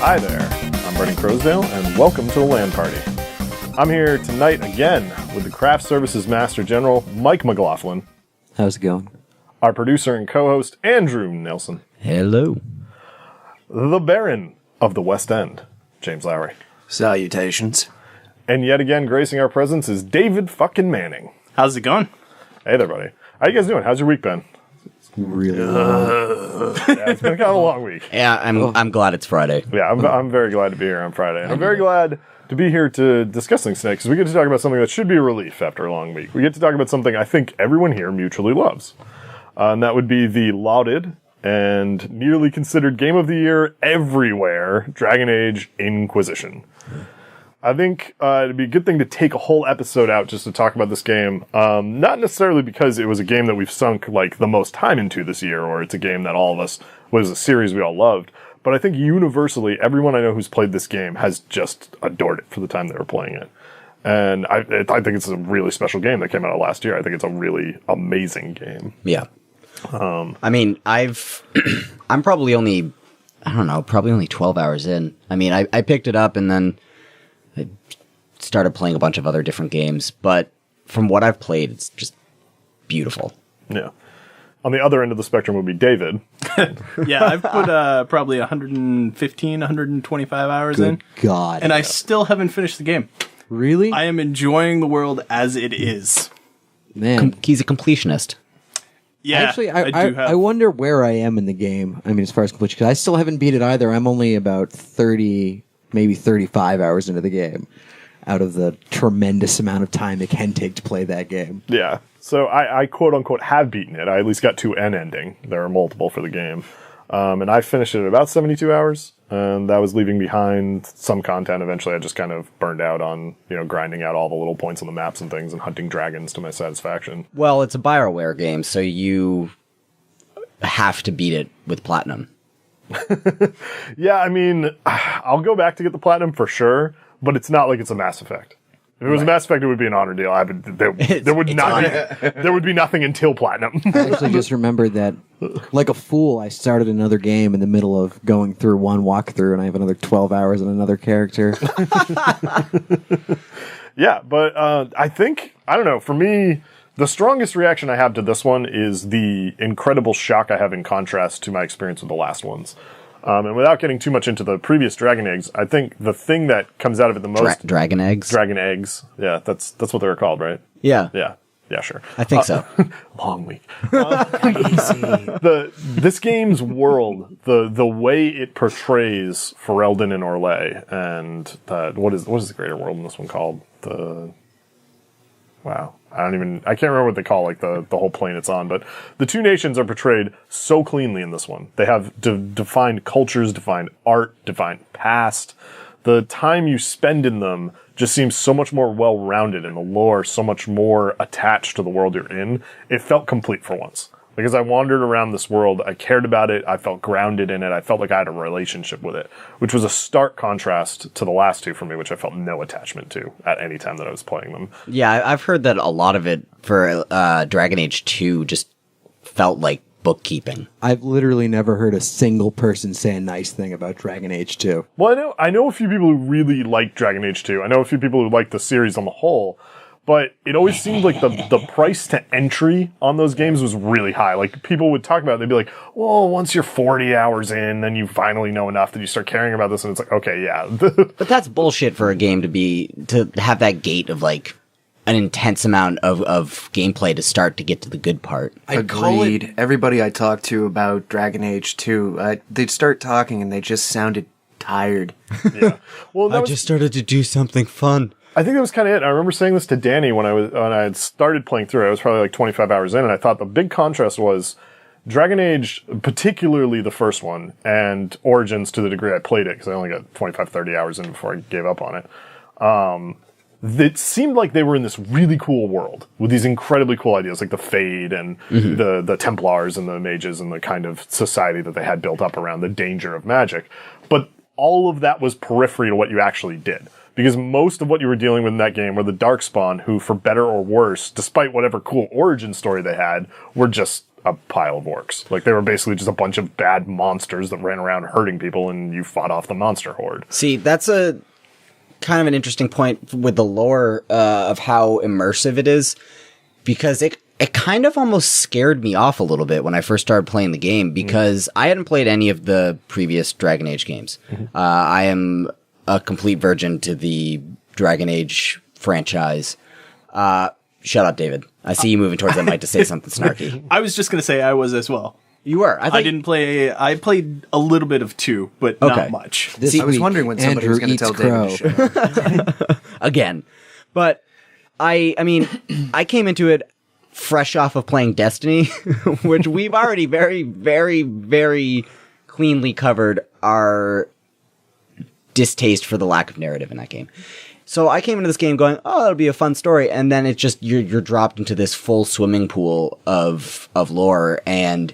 Hi there, I'm Brendan Crosdale, and welcome to the LAN Party. I'm here tonight again with the Craft Services Master General, Mike McLaughlin. How's it going? Our producer and co-host, Andrew Nelson. Hello. The Baron of the West End, James Lowry. Salutations. And yet again, gracing our presence is David fucking Manning. How's it going? Hey there, buddy. How you guys doing? How's your week been? Really long. Yeah, it's been kind of a long week. Yeah, I'm glad it's Friday. Yeah, I'm very glad to be here on Friday. And I'm very glad to be here to discuss things today, because we get to talk about something that should be a relief after a long week. We get to talk about something I think everyone here mutually loves. And that would be the lauded and nearly considered game of the year everywhere, Dragon Age Inquisition. I think it'd be a good thing to take a whole episode out just to talk about this game. Not necessarily because it was a game that we've sunk like the most time into this year, or it's a game that all of us was a series we all loved. But I think universally, everyone I know who's played this game has just adored it for the time they were playing it. And I think it's a really special game that came out last year. I think it's a really amazing game. Yeah. I mean, I'm probably only 12 hours in. I mean, I picked it up and then I started playing a bunch of other different games, but from what I've played, it's just beautiful. Yeah. On the other end of the spectrum would be David. Yeah, I've put probably 115, 125 hours in. God. And I still haven't finished the game. Really? I am enjoying the world as it is. Man. He's a completionist. Yeah, Actually, I do have. I wonder where I am in the game. I mean, as far as completion, because I still haven't beat it either. I'm only about 30, maybe 35 hours into the game out of the tremendous amount of time it can take to play that game. Yeah. So I quote-unquote have beaten it. I at least got to an ending. There are multiple for the game. And I finished it at about 72 hours. And that was leaving behind some content. Eventually, I just kind of burned out on, grinding out all the little points on the maps and things and hunting dragons to my satisfaction. Well, it's a BioWare game, so you have to beat it with platinum. Yeah, I mean, I'll go back to get the platinum for sure, but it's not like it's a Mass Effect. If it was a Mass Effect, it would be an honor deal. There would be nothing until platinum. I actually just remembered that, like a fool, I started another game in the middle of going through one walkthrough, and I have another 12 hours on another character. Yeah, but I think, I don't know, for me, the strongest reaction I have to this one is the incredible shock I have in contrast to my experience with the last ones. And without getting too much into the previous Dragon Eggs, I think the thing that comes out of it the most... Dragon eggs? Dragon Eggs. Yeah, that's what they were called, right? Yeah. Yeah, sure. I think so. Long week. This game's world, the way it portrays Ferelden and Orlais, and what is the greater world in this one called? Wow. I can't remember what they call the whole plane it's on, but the two nations are portrayed so cleanly in this one. They have defined cultures, defined art, defined past. The time you spend in them just seems so much more well-rounded, and the lore so much more attached to the world you're in. It felt complete for once. Like, as I wandered around this world, I cared about it, I felt grounded in it, I felt like I had a relationship with it, which was a stark contrast to the last two for me, which I felt no attachment to at any time that I was playing them. Yeah, I've heard that a lot of it for Dragon Age 2 just felt like bookkeeping. I've literally never heard a single person say a nice thing about Dragon Age 2. Well, I know a few people who really like Dragon Age 2. I know a few people who like the series on the whole. But it always seemed like the price to entry on those games was really high. Like, people would talk about it, they'd be like, well, once you're 40 hours in, then you finally know enough that you start caring about this, and it's like, okay, yeah. But that's bullshit for a game to have that gate of, like, an intense amount of gameplay to start to get to the good part. Agreed. Everybody I talked to about Dragon Age 2, they'd start talking and they just sounded tired. Yeah. Well, I just started to do something fun. I think that was kind of it. I remember saying this to Danny when I had started playing through it. I was probably like 25 hours in, and I thought the big contrast was Dragon Age, particularly the first one, and Origins to the degree I played it, because I only got 25, 30 hours in before I gave up on it. It seemed like they were in this really cool world with these incredibly cool ideas, like the Fade and the Templars and the Mages and the kind of society that they had built up around the danger of magic. But all of that was periphery to what you actually did. Because most of what you were dealing with in that game were the Darkspawn, who, for better or worse, despite whatever cool origin story they had, were just a pile of orcs. Like, they were basically just a bunch of bad monsters that ran around hurting people, and you fought off the monster horde. See, that's a kind of an interesting point with the lore of how immersive it is, because it kind of almost scared me off a little bit when I first started playing the game, because I hadn't played any of the previous Dragon Age games. I am a complete virgin to the Dragon Age franchise. Shut up, David. I see you moving towards that mic to say something snarky. I was just going to say I was as well. You were. I didn't play. I played a little bit of 2, but not much. This I was week, wondering when somebody was Andrew going to eats tell David to crow. shut up. Again. But I mean, I came into it fresh off of playing Destiny, which we've already very, very, very cleanly covered our distaste for the lack of narrative in that game. So I came into this game going, oh, it'll be a fun story, and then it's just you're dropped into this full swimming pool of lore, and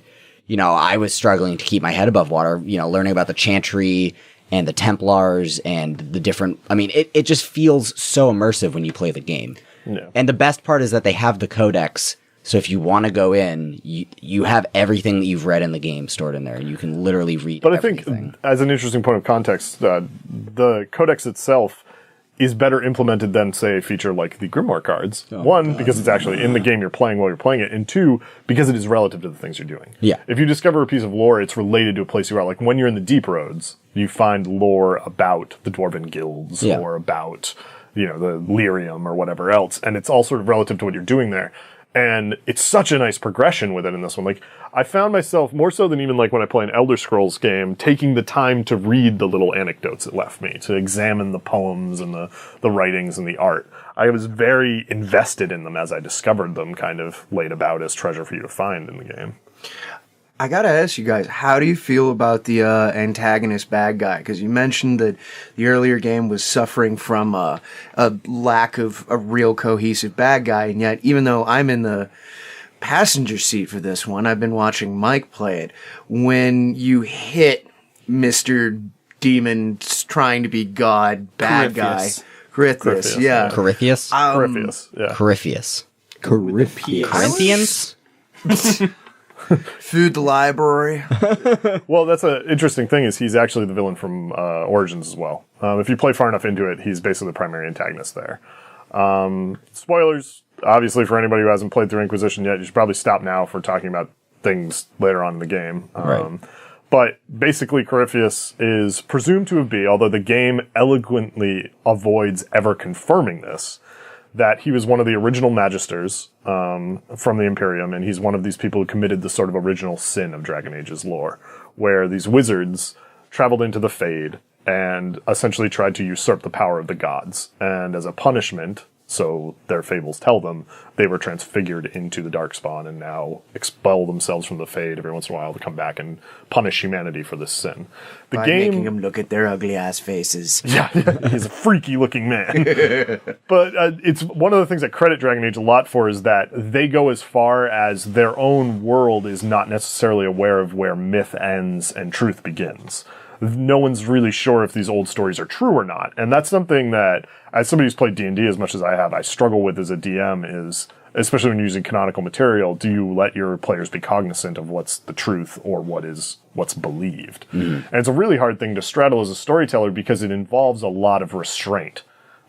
I was struggling to keep my head above water, learning about the Chantry and the Templars and the different. I mean, it just feels so immersive when you play the game. Yeah. And the best part is that they have the codex. So if you want to go in, you have everything that you've read in the game stored in there, and you can literally read. But everything. I think, as an interesting point of context, the codex itself is better implemented than, say, a feature like the Grimoire cards. One, because it's actually in the game you're playing while you're playing it, and two, because it is relative to the things you're doing. Yeah. If you discover a piece of lore, it's related to a place you are. Like, when you're in the Deep Roads, you find lore about the Dwarven guilds, or about, the Lyrium or whatever else, and it's all sort of relative to what you're doing there. And it's such a nice progression with it in this one. Like, I found myself, more so than even like when I play an Elder Scrolls game, taking the time to read the little anecdotes it left me, to examine the poems and the writings and the art. I was very invested in them as I discovered them, kind of laid about as treasure for you to find in the game. I gotta ask you guys, how do you feel about the antagonist bad guy? Because you mentioned that the earlier game was suffering from a lack of a real cohesive bad guy, and yet even though I'm in the passenger seat for this one, I've been watching Mike play it. When you hit Mr. Demon trying to be God bad guy, Corypheus, yeah. Corypheus? Corypheus, yeah. Corypheus. Corinthians. Corinthians? Food the library. Well, that's an interesting thing, is he's actually the villain from Origins as well. If you play far enough into it, he's basically the primary antagonist there. Spoilers, obviously, for anybody who hasn't played through Inquisition yet. You should probably stop now for talking about things later on in the game. Right. But basically, Corypheus is presumed to be, although the game eloquently avoids ever confirming this, that he was one of the original magisters from the Imperium, and he's one of these people who committed the sort of original sin of Dragon Age's lore, where these wizards traveled into the Fade and essentially tried to usurp the power of the gods. And as a punishment, so their fables tell them, they were transfigured into the Darkspawn and now expel themselves from the Fade every once in a while to come back and punish humanity for this sin. The By game, making them look at their ugly ass faces. yeah, he's a freaky looking man. But it's one of the things I credit Dragon Age a lot for, is that they go as far as their own world is not necessarily aware of where myth ends and truth begins. No one's really sure if these old stories are true or not. And that's something that, as somebody who's played D&D as much as I have, I struggle with as a DM is, especially when you're using canonical material, do you let your players be cognizant of what's the truth or what's believed? And it's a really hard thing to straddle as a storyteller, because it involves a lot of restraint.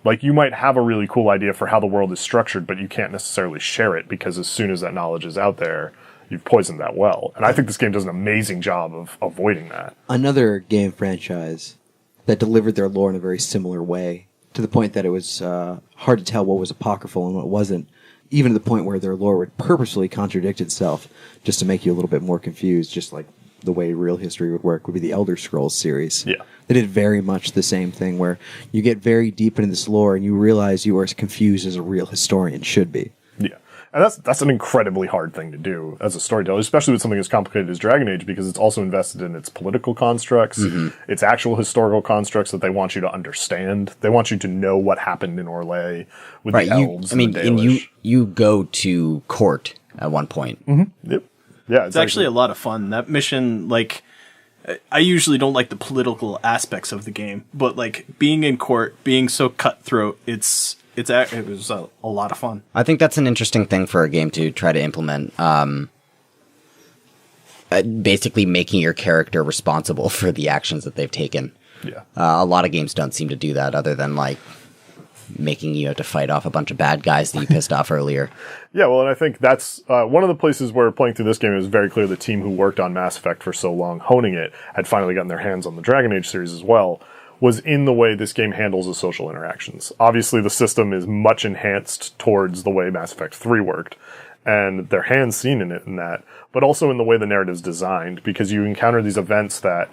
Like, you might have a really cool idea for how the world is structured, but you can't necessarily share it, because as soon as that knowledge is out there, you've poisoned that well. And I think this game does an amazing job of avoiding that. Another game franchise that delivered their lore in a very similar way, to the point that it was hard to tell what was apocryphal and what wasn't, even to the point where their lore would purposefully contradict itself just to make you a little bit more confused, just like the way real history would work, would be the Elder Scrolls series. Yeah. They did very much the same thing, where you get very deep into this lore and you realize you are as confused as a real historian should be. Yeah. And that's an incredibly hard thing to do as a storyteller, especially with something as complicated as Dragon Age, because it's also invested in its political constructs, its actual historical constructs that they want you to understand. They want you to know what happened in Orlais with the elves. And you go to court at one point. Yep. Yeah, It's actually a lot of fun. That mission, like, I usually don't like the political aspects of the game, but like being in court, being so cutthroat, it was a lot of fun. I think that's an interesting thing for a game to try to implement. basically making your character responsible for the actions that they've taken. Yeah. A lot of games don't seem to do that, other than like making you have to fight off a bunch of bad guys that you pissed off earlier. Yeah, well, and I think that's one of the places where playing through this game, it was very clear the team who worked on Mass Effect for so long, honing it, had finally gotten their hands on the Dragon Age series as well, was in the way this game handles the social interactions. Obviously, the system is much enhanced towards the way Mass Effect 3 worked, and their hands seen in it in that, but also in the way the narrative's designed, because you encounter these events that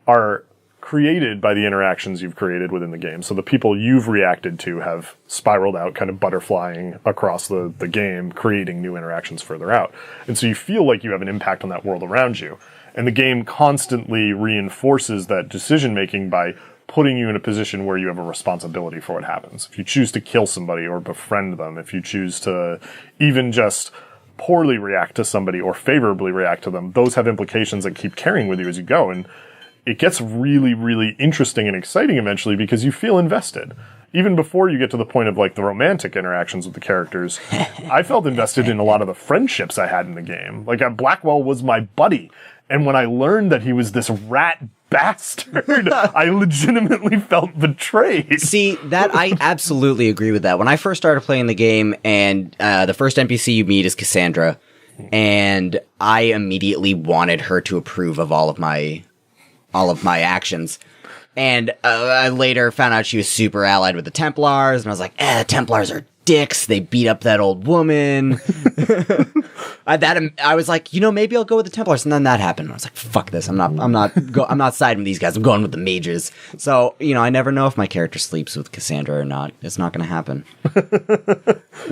are created by the interactions you've created within the game. So the people you've reacted to have spiraled out, kind of butterflying across the game, creating new interactions further out. And so you feel like you have an impact on that world around you. And the game constantly reinforces that decision-making by putting you in a position where you have a responsibility for what happens. If you choose to kill somebody or befriend them, if you choose to even just poorly react to somebody or favorably react to them, those have implications that keep carrying with you as you go. And it gets really, really interesting and exciting eventually because you feel invested. Even before you get to the point of like the romantic interactions with the characters, I felt invested in a lot of the friendships I had in the game. Like Blackwell was my buddy. And when I learned that he was this rat bastard, I legitimately felt betrayed. See, that I absolutely agree with that. When I first started playing the game and the first NPC you meet is Cassandra, and I immediately wanted her to approve of all of my actions. And I later found out she was super allied with the Templars, and I was like, the Templars are dicks. They beat up that old woman. I was like, maybe I'll go with the Templars, and then that happened. I was like, fuck this. I'm not siding with these guys. I'm going with the mages. So, I never know if my character sleeps with Cassandra or not. It's not going to happen.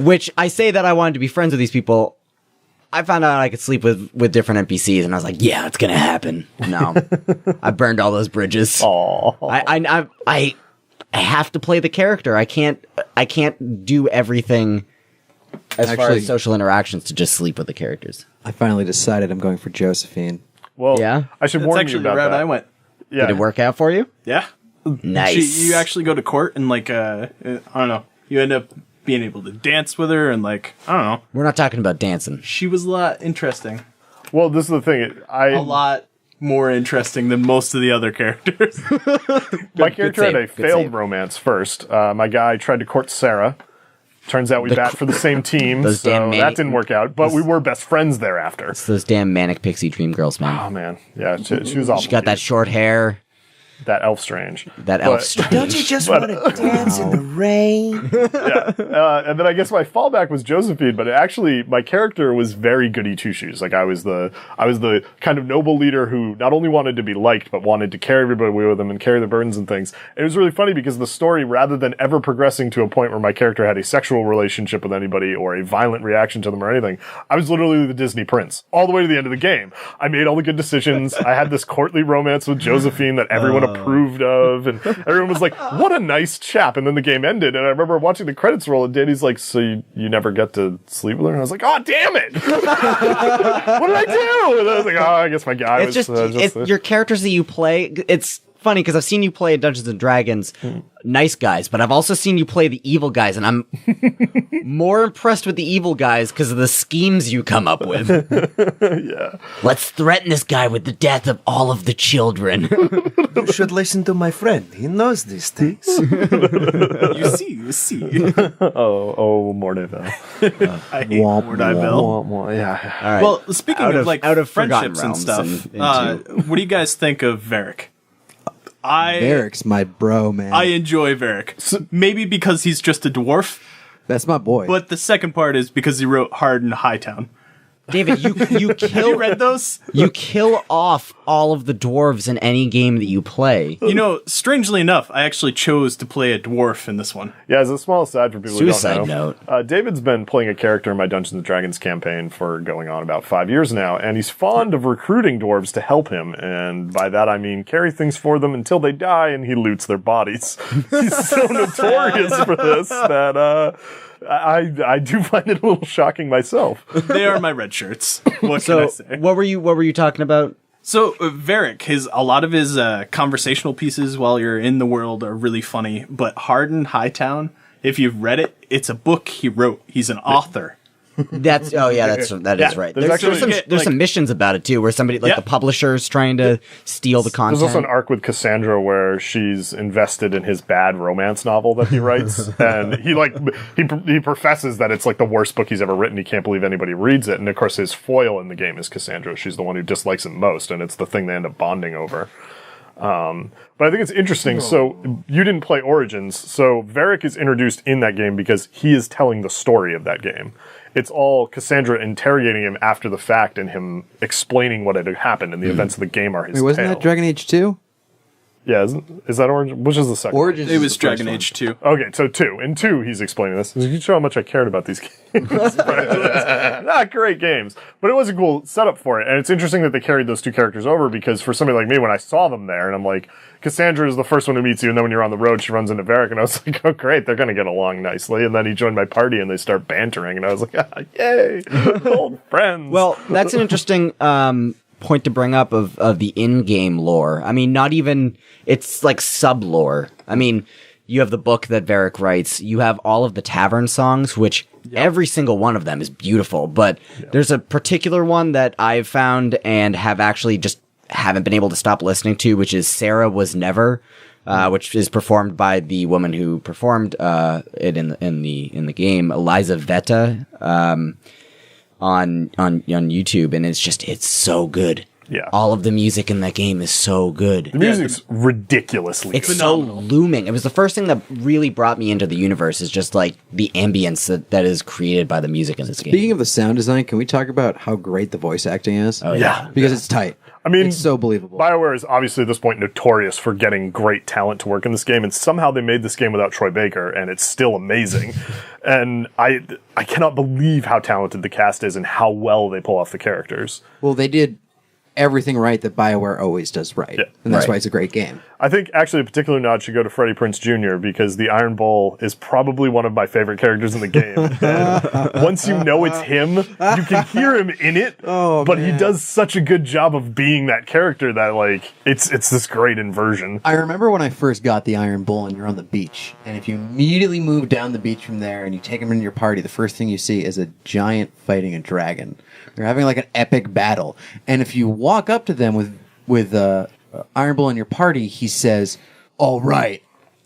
Which I say that I wanted to be friends with these people. I found out I could sleep with different NPCs, and I was like, yeah, it's gonna happen. No. I burned all those bridges. Aww. I have to play the character. I can't do everything as far as social interactions to just sleep with the characters. I finally decided I'm going for Josephine. Well, yeah? I should warn you about that. I went. Yeah. Did it work out for you? Yeah. Nice. You actually go to court and I don't know, you end up being able to dance with her and I don't know. We're not talking about dancing. She was a lot interesting. Well, this is the thing. A lot more interesting than most of the other characters. My character had a failed romance first. My guy tried to court Sarah. Turns out we bat for the same team, so that didn't work out. But we were best friends thereafter. It's those damn manic pixie dream girls, man. Oh, man. Yeah, she was awful. She got that short hair. That elf strange. Don't you just want to dance in the rain? Yeah. And then I guess my fallback was Josephine, but actually my character was very goody two shoes. Like I was the kind of noble leader who not only wanted to be liked, but wanted to carry everybody with him and carry the burdens and things. It was really funny because the story, rather than ever progressing to a point where my character had a sexual relationship with anybody or a violent reaction to them or anything, I was literally the Disney prince all the way to the end of the game. I made all the good decisions. I had this courtly romance with Josephine that everyone approved of, and everyone was like, what a nice chap. And then the game ended, and I remember watching the credits roll, and Danny's like, so you never get to sleep with her? And I was like, oh, damn it. What did I do? And I was like, oh, I guess my guy was just your characters that you play. It's funny because I've seen you play Dungeons and Dragons nice guys, but I've also seen you play the evil guys, and I'm more impressed with the evil guys because of the schemes you come up with. Yeah. Let's threaten this guy with the death of all of the children. You should listen to my friend. He knows these things. You see. Oh, Mordeville. I hate Mordeville. Yeah. All right. Well, speaking of friendships and stuff, and what do you guys think of Varric? Varric's my bro, man. I enjoy Varric. Maybe because he's just a dwarf, That's my boy. but the second part is because he wrote Hard in Hightown. David, you You read those? you kill off all of the dwarves in any game that you play. Strangely enough, I actually chose to play a dwarf in this one. Yeah, as a small aside for people Suicide who don't know, note. David's been playing a character in my Dungeons & Dragons campaign for going on about 5 years now, and he's fond of recruiting dwarves to help him, and by that I mean carry things for them until they die and he loots their bodies. He's so notorious for this that I do find it a little shocking myself. They are my red shirts. What can I say? What were you talking about? So Varric, a lot of his conversational pieces while you're in the world are really funny. But Hard in Hightown, if you've read it, it's a book he wrote. He's an author. that is right. There's some missions about it too, where somebody the publisher's trying to steal the content. There's also an arc with Cassandra where she's invested in his bad romance novel that he writes, and he professes that it's like the worst book he's ever written. He can't believe anybody reads it, and of course his foil in the game is Cassandra. She's the one who dislikes him most, and it's the thing they end up bonding over. But I think it's interesting. So you didn't play Origins. So Varric is introduced in that game because he is telling the story of that game. It's all Cassandra interrogating him after the fact and him explaining what had happened, and the events of the game are his Wait, wasn't tale. that Dragon Age 2? Yeah, is that Origin? Which is the second? Origins. It was Dragon Age 2. Okay, so 2. In 2, he's explaining this. You can show how much I cared about these games. Not great games, but it was a cool setup for it. And it's interesting that they carried those two characters over, because for somebody like me, when I saw them there, and I'm like, Cassandra is the first one who meets you, and then when you're on the road, she runs into Varric, and I was like, oh, great, they're going to get along nicely. And then he joined my party, and they start bantering, and I was like, yay, old friends. Well, that's an interesting point to bring up of the in-game lore. I mean, not even, it's like sub-lore. I mean, you have the book that Varric writes, you have all of the tavern songs, which every single one of them is beautiful, but there's a particular one that I've found and have actually just haven't been able to stop listening to, which is Sarah Was Never, which is performed by the woman who performed it in the game, Eliza Vetta, on YouTube, and it's so good. Yeah. All of the music in that game is so good. The music's ridiculously It's good. so looming. It was the first thing that really brought me into the universe, is just like the ambience that is created by the music in this game. Speaking of the sound design, can we talk about how great the voice acting is? Oh, yeah. Because it's tight. I mean, it's so believable. BioWare is obviously at this point notorious for getting great talent to work in this game, and somehow they made this game without Troy Baker, and it's still amazing. And I cannot believe how talented the cast is and how well they pull off the characters. Well, they did everything right that BioWare always does right. Yeah. And that's why it's a great game. I think actually a particular nod should go to Freddie Prinze Jr. because the Iron Bull is probably one of my favorite characters in the game. And once you know it's him, you can hear him in it, but he does such a good job of being that character that like it's this great inversion. I remember when I first got the Iron Bull and you're on the beach, and if you immediately move down the beach from there and you take him into your party, the first thing you see is a giant fighting a dragon. They're having like an epic battle, and if you walk up to them with Iron Bull in your party, he says, "All right,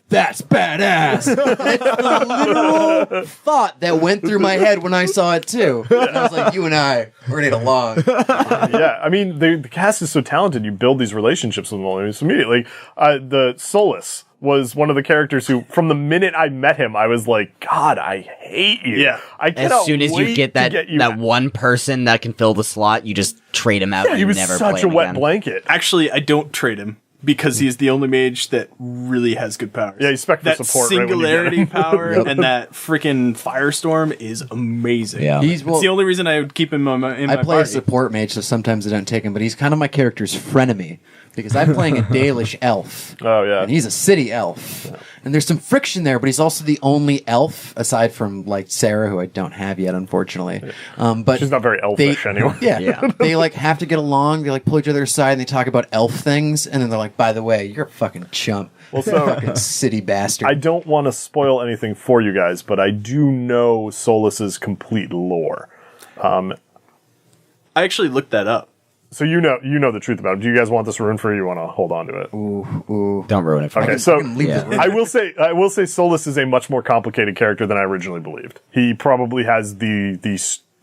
that's badass." That's the literal thought that went through my head when I saw it too. And I was like, "You and I, we're gonna get along." Yeah, I mean the cast is so talented. You build these relationships with them all immediately. The Solus was one of the characters who, from the minute I met him, I was like, God, I hate you. Yeah. I cannot As soon as you get that one person that can fill the slot, you just trade him out. Yeah, and he was never such play a him wet again. blanket. Actually, I don't trade him because he's the only mage that really has good powers. Yeah, he's spec for that support right when you get singularity him. power and that freaking firestorm is amazing. Yeah. He's It's the only reason I would keep him in my I play a party. support mage, so sometimes I don't take him, but he's kind of my character's frenemy because I'm playing a Dalish elf. Oh, yeah. And he's a city elf. And there's some friction there, but he's also the only elf, aside from like Sarah, who I don't have yet, unfortunately. But She's not very elfish anyway. Yeah. They like have to get along, they like pull each other aside and they talk about elf things, and then they're like, by the way, you're a fucking chump. Well, so Fucking city bastard. I don't want to spoil anything for you guys, but I do know Solus's complete lore. I actually looked that up. So you know the truth about it. Do you guys want this ruined for you? Or you want to hold on to it? Don't ruin it for Okay, me. so Yeah. I will say Solus is a much more complicated character than I originally believed. He probably has the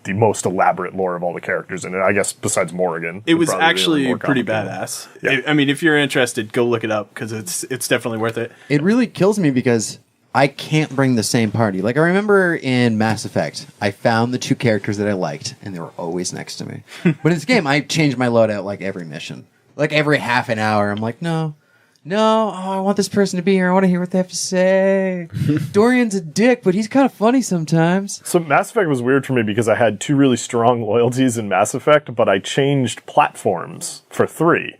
most elaborate lore of all the characters in it. I guess besides Morrigan. It was Probably the actually more pretty complicated. badass. Yeah. I mean, if you're interested, go look it up because it's definitely worth it. It really kills me because I can't bring the same party. Like, I remember in Mass Effect, I found the two characters that I liked, and they were always next to me. But in this game, I changed my loadout like every mission. Like, every half an hour, I'm like, no, I want this person to be here. I want to hear what they have to say. Dorian's a dick, but he's kind of funny sometimes. So Mass Effect was weird for me because I had two really strong loyalties in Mass Effect, but I changed platforms for 3.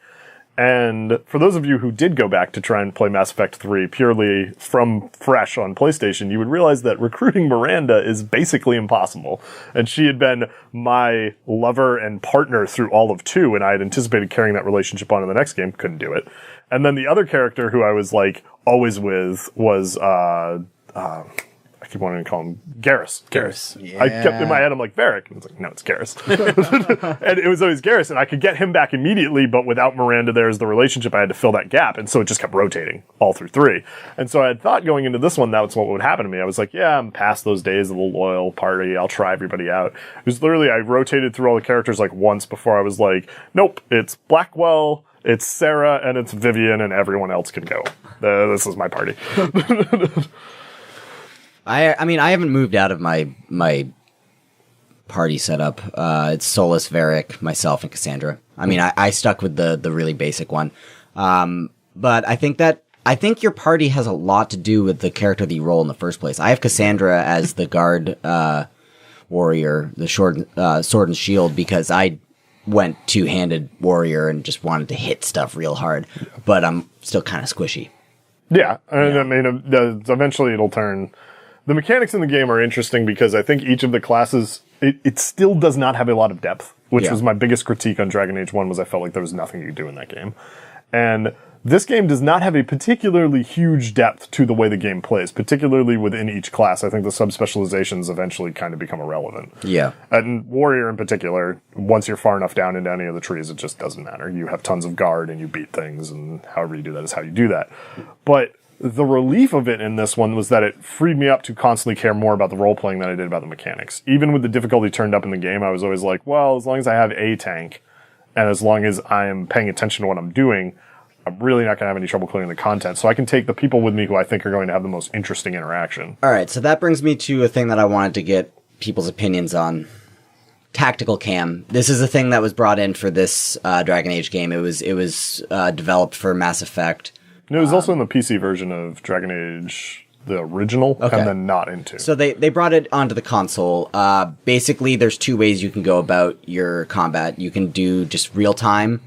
And for those of you who did go back to try and play Mass Effect 3 purely from fresh on PlayStation, you would realize that recruiting Miranda is basically impossible. And she had been my lover and partner through all of 2, and I had anticipated carrying that relationship on in the next game. Couldn't do it. And then the other character who I was like always with was I keep wanting to call him Garrus. Garrus. I kept in my head, I'm like, Varric. And it's like, no, it's Garrus. And it was always Garrus, and I could get him back immediately, but without Miranda there as the relationship, I had to fill that gap. And so it just kept rotating all through 3. And so I had thought going into this one, that's what would happen to me. I was like, yeah, I'm past those days of the loyal party. I'll try everybody out. It was literally, I rotated through all the characters like once before I was like, nope, it's Blackwell, it's Sarah, and it's Vivian, and everyone else can go. This is my party. I mean, I haven't moved out of my party setup. It's Solus, Varric, myself, and Cassandra. I mean, I stuck with the really basic one. But I think your party has a lot to do with the character that you roll in the first place. I have Cassandra as the guard warrior, the sword and shield, because I went two-handed warrior and just wanted to hit stuff real hard. But I'm still kind of squishy. Yeah, and I mean, eventually it'll turn. The mechanics in the game are interesting because I think each of the classes, it still does not have a lot of depth, which was my biggest critique on Dragon Age 1 was I felt like there was nothing you could do in that game. And this game does not have a particularly huge depth to the way the game plays, particularly within each class. I think the subspecializations eventually kind of become irrelevant. Yeah. And Warrior in particular, once you're far enough down into any of the trees, it just doesn't matter. You have tons of guard and you beat things, and however you do that is how you do that. But the relief of it in this one was that it freed me up to constantly care more about the role-playing than I did about the mechanics. Even with the difficulty turned up in the game, I was always like, well, as long as I have a tank, and as long as I am paying attention to what I'm doing, I'm really not going to have any trouble clearing the content. So I can take the people with me who I think are going to have the most interesting interaction. All right, so that brings me to a thing that I wanted to get people's opinions on. Tactical cam. This is a thing that was brought in for this Dragon Age game. It was developed for Mass Effect. And it was also in the PC version of Dragon Age, the original, and then not into. So they brought it onto the console. Basically, there's 2 ways you can go about your combat. You can do just real-time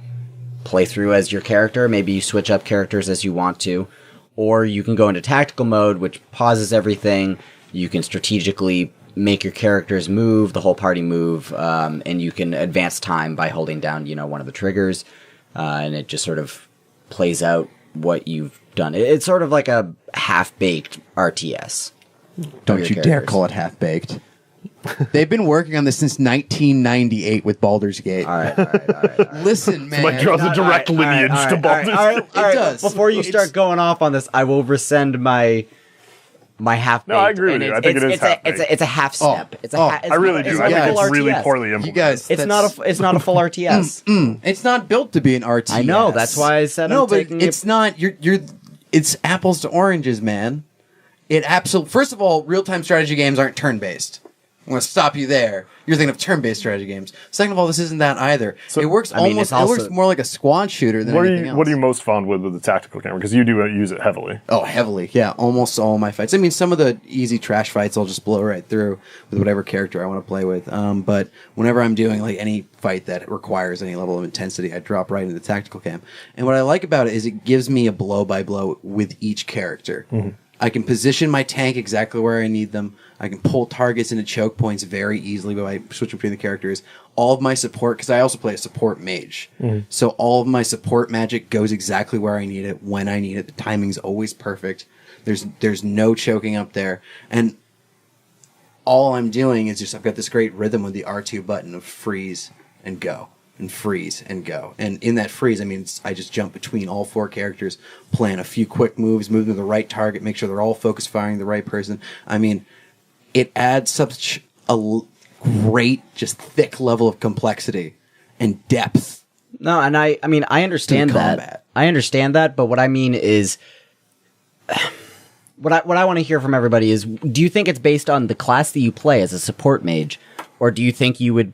playthrough as your character. Maybe you switch up characters as you want to. Or you can go into tactical mode, which pauses everything. You can strategically make your characters move, the whole party move, and you can advance time by holding down, one of the triggers. And it just sort of plays out what you've done. It's sort of like a half-baked RTS. Don't you dare call it half-baked. They've been working on this since 1998 with Baldur's Gate. All right. Listen, man. Mike draws a direct lineage to Baldur's Gate. It does. Before you start going off on this, I will rescind my half-baked. No, I agree with you. I think it is half-baked. It's a half step. I really do. I think it's really poorly implemented. You guys, it's not a full RTS. It's not built to be an RTS. I know. That's why I said no, but it's not. It's apples to oranges, man. First of all, real-time strategy games aren't turn-based. I'm going to stop you there. You're thinking of turn-based strategy games. Second of all, this isn't that either. So, it works it works more like a squad shooter than anything else. What are you most fond with the tactical camera? Because you do use it heavily. Oh, heavily. Yeah, almost all my fights. I mean, some of the easy trash fights I'll just blow right through with whatever character I want to play with. But whenever I'm doing like any fight that requires any level of intensity, I drop right into the tactical cam. And what I like about it is it gives me a blow-by-blow with each character. Mm-hmm. I can position my tank exactly where I need them. I can pull targets into choke points very easily by switching between the characters. All of my support, because I also play a support mage. Mm-hmm. So all of my support magic goes exactly where I need it, when I need it. The timing's always perfect. There's no choking up there. And all I'm doing is just, I've got this great rhythm with the R2 button of freeze and go. And freeze and go. And in that freeze, I mean, I just jump between all 4 characters, plan a few quick moves, move to the right target, make sure they're all focus firing the right person. I mean, it adds such a great, just thick level of complexity and depth. No, and I mean, I understand that. I understand that, but what I mean is, what I want to hear from everybody is, do you think it's based on the class that you play as a support mage, or do you think you would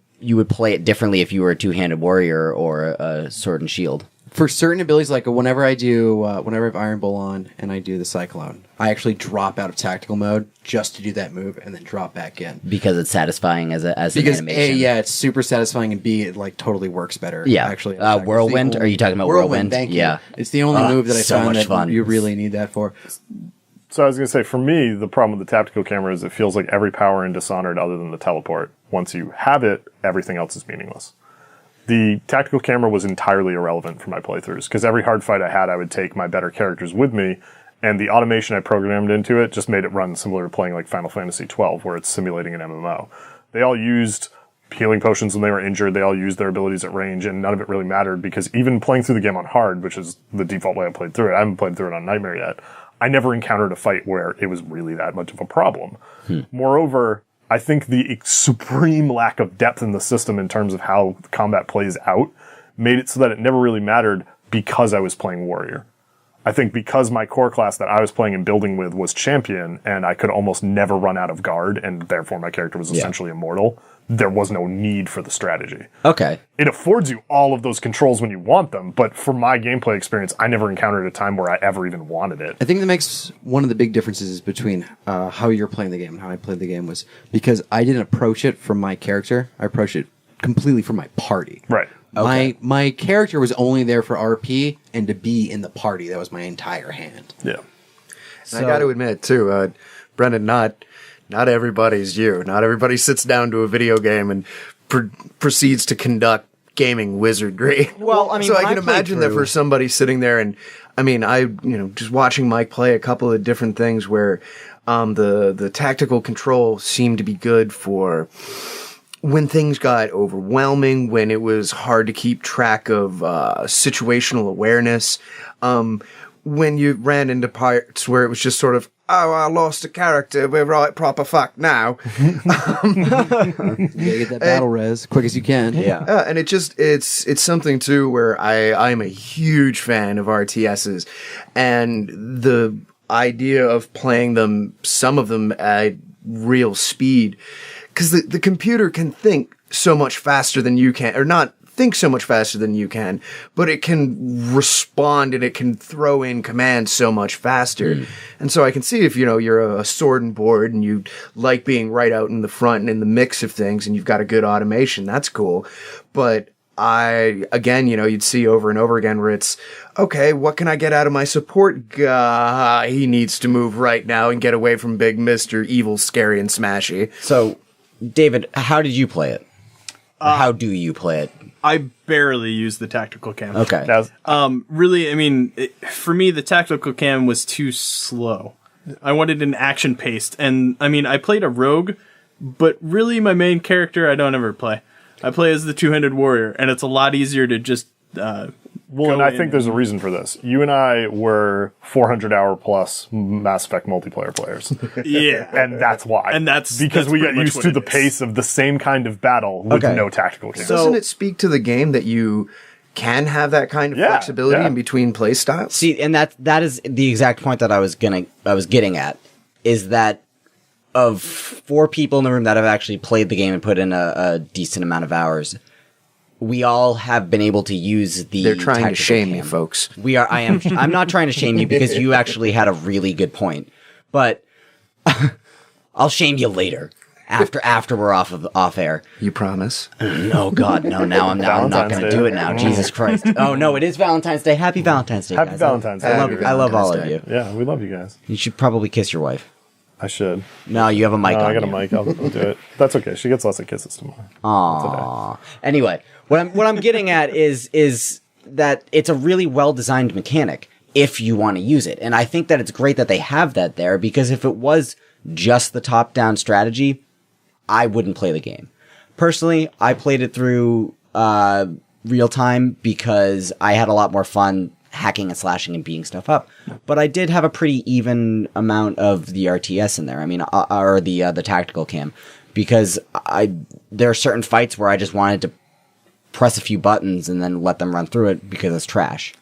play it differently if you were a two-handed warrior or a sword and shield? For certain abilities, like whenever I have Iron Bull on and I do the Cyclone, I actually drop out of tactical mode just to do that move and then drop back in. Because it's satisfying as an animation. Because A, it's super satisfying, and B, it like totally works better. Yeah. Actually, Whirlwind? Are you talking about Whirlwind? Thank you. Yeah. It's the only move that I found that fun. You really need that for. So I was going to say, for me, the problem with the tactical camera is it feels like every power in Dishonored other than the teleport. Once you have it, everything else is meaningless. The tactical camera was entirely irrelevant for my playthroughs, because every hard fight I had, I would take my better characters with me, And the automation I programmed into it just made it run similar to playing like Final Fantasy 12, where it's simulating an MMO. They all used healing potions when they were injured. They all used their abilities at range, and none of it really mattered because even playing through the game on hard, which is the default way I played through it, I haven't played through it on Nightmare yet, I never encountered a fight where it was really that much of a problem. Moreover, I think the supreme lack of depth in the system in terms of how combat plays out made it so that it never really mattered because I was playing Warrior. I think because my core class that I was playing and building with was Champion, and I could almost never run out of guard, and therefore my character was essentially immortal, there was no need for the strategy. Okay. It affords you all of those controls when you want them, but for my gameplay experience, I never encountered a time where I ever even wanted it. I think that makes one of the big differences between how you're playing the game and how I played the game was because I didn't approach it from my character. I approached it completely from my party. Right. Okay. My character was only there for RP and to be in the party. That was my entire hand. Yeah. And I got to admit, too, Brendan, not everybody's you. Not everybody sits down to a video game and proceeds to conduct gaming wizardry. Well, I mean, so I when can I played imagine that through- for somebody sitting there, and I mean, just watching Mike play a couple of different things where the tactical control seemed to be good for when things got overwhelming, when it was hard to keep track of situational awareness, when you ran into parts where it was just sort of, oh, I lost a character, we're right proper fucked now. You gotta get that battle res quick as you can. Yeah. And it's something too where I'm a huge fan of RTSs, and the idea of playing them, some of them at real speed, because the computer can think so much faster than you can, or not think so much faster than you can, but it can respond and it can throw in commands so much faster. And so I can see if, you're a sword and board and you like being right out in the front and in the mix of things and you've got a good automation, that's cool. But you'd see over and over again where it's, okay, what can I get out of my support guy? He needs to move right now and get away from Big Mr. Evil, Scary, and Smashy. So, David, how did you play it? How do you play it? I barely use the tactical cam. Okay. Really, I mean, for me, the tactical cam was too slow. I wanted an action paced, and I mean, I played a rogue, but really, my main character I don't ever play. I play as the two-handed warrior, and it's a lot easier to just. And I think there's a reason for this. You and I were 400-hour plus Mass Effect multiplayer players. Yeah. And that's why. And that's because we pretty got much used what to it the is. pace of the same kind of battle with Okay. no tactical cam. Doesn't it speak to the game that you can have that kind of flexibility in between play styles? See, and that is the exact point that I was getting at, is that of 4 people in the room that have actually played the game and put in a decent amount of hours, we all have been able to use the. They're trying to tactical shame me, cam. folks. I'm not trying to shame you because you actually had a really good point, but I'll shame you later after we're off air. You promise? Oh God, no! Now I'm not Valentine's going to Day. do it now. Jesus Christ! Oh no, it is Valentine's Day. Happy Valentine's Day, Happy guys. Valentine's Day. I love all of Valentine's you. Yeah, we love you guys. You should probably kiss your wife. I should. No, you have a mic No, on. I got a you. mic. I'll do it. That's okay. She gets lots of kisses tomorrow. Aww. Anyway, what I'm getting at is that it's a really well designed mechanic if you want to use it, and I think that it's great that they have that there, because if it was just the top down strategy, I wouldn't play the game. Personally, I played it through real time because I had a lot more fun hacking and slashing and beating stuff up. But I did have a pretty even amount of the RTS in there. I mean, or the tactical cam, because there are certain fights where I just wanted to press a few buttons and then let them run through it because it's trash.